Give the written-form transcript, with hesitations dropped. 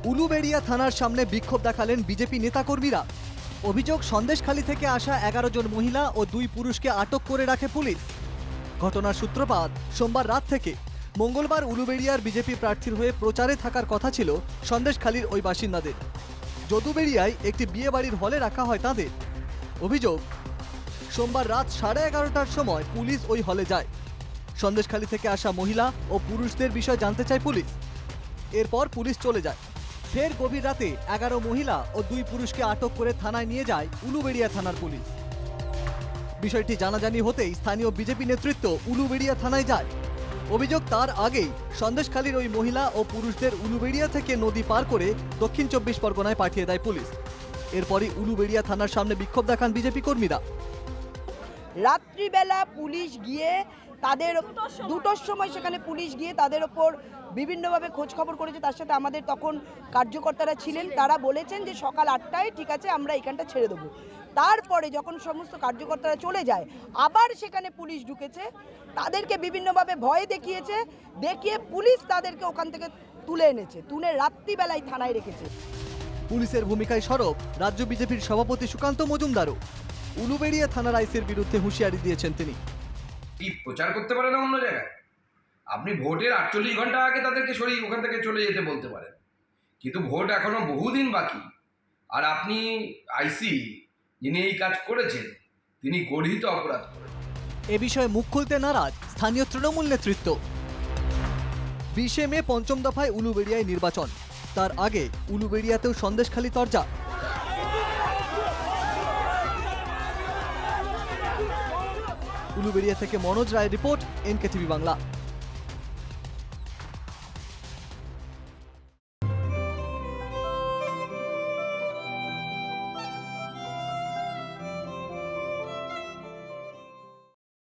উলুবেড়িয়া থানার সামনে বিক্ষোভ দেখালেন বিজেপি নেতাকর্মীরা। অভিযোগ, সন্দেশখালী থেকে আসা 11 জন মহিলা ও 2 পুরুষকে আটক করে রাখে পুলিশ। ঘটনার সূত্রপাত সোমবার রাত থেকে। মঙ্গলবার উলুবেড়িয়ার বিজেপি প্রার্থীর হয়ে প্রচারে থাকার কথা ছিল সন্দেশখালীর ওই বাসিন্দাদের। যদুবেড়িয়ায় একটি বিয়ে বাড়ির হলে রাখা হয় তাদের। অভিযোগ, সোমবার রাত 11:30টার সময় পুলিশ ওই হলে যায়। সন্দেশখালী থেকে আসা মহিলা ও পুরুষদের বিষয় জানতে চায় পুলিশ। এরপর পুলিশ চলে যায়। ফের গভীর রাতে 11 মহিলা ও 2 পুরুষকে আটক করে থানায় নিয়ে যায় উলুবেড়িয়া থানার পুলিশ। বিষয়টি জানাজানি হতেই স্থানীয় বিজেপি নেতৃত্ব উলুবেড়িয়া থানায় যায়। অভিযোগ, তার আগেই সন্দেশখালীর ওই মহিলা ও পুরুষদের উলুবেড়িয়া থেকে নদী পার করে দক্ষিণ 24 পরগনায় পাঠিয়ে দেয় পুলিশ। এরপরই উলুবেড়িয়া থানার সামনে বিক্ষোভ দেখান বিজেপি কর্মীরা। রাত্রিবেলা পুলিশ গিয়ে তাদের 2টোর সময় সেখানে পুলিশ গিয়ে তাদের ওপর বিভিন্নভাবে খোঁজ খবর করেছে। তার সাথে আমাদের তখন কার্যকর্তারা ছিলেন, তারা বলেছেন যে সকাল 8টায় ঠিক আছে আমরা এখানটা ছেড়ে দেবো। তারপরে যখন সমস্ত কার্যকর্তারা চলে যায় আবার সেখানে পুলিশ ঢুকেছে, তাদেরকে বিভিন্নভাবে ভয় দেখিয়েছে, দেখিয়ে পুলিশ তাদেরকে ওখান থেকে তুলে এনেছে, তুলে রাত্রিবেলায় থানায় রেখেছে। পুলিশের ভূমিকায় সরব রাজ্য বিজেপির সভাপতি সুকান্ত মজুমদারও। উলুবেড়িয়া থানার আইসির বিরুদ্ধে হুঁশিয়ারি দিয়েছেন তিনি। কি প্রচার করতে পারে না অন্য জায়গায়? আপনি ভোটের 48 ঘন্টা আগে তাদেরকে সরিয়ে ওখান থেকে চলে যেতে বলতে পারেন, কিন্তু ভোট এখনো বহুদিন বাকি। আর আপনি আইসি যিনি এই কাজ করেছেন তিনি গর্হিত অপরাধ করেছেন। এ বিষয়ে মুখ খুলতে নারাজ স্থানীয় তৃণমূল নেতৃত্ব। 20 মে পঞ্চম দফায় উলুবেড়িয়ায় নির্বাচন, তার আগে উলুবেড়িয়াতেও সন্দেশখালী তরজা। উলুবেড়িয়া থেকে মনোজ রায়ের রিপোর্ট, NK TV বাংলা।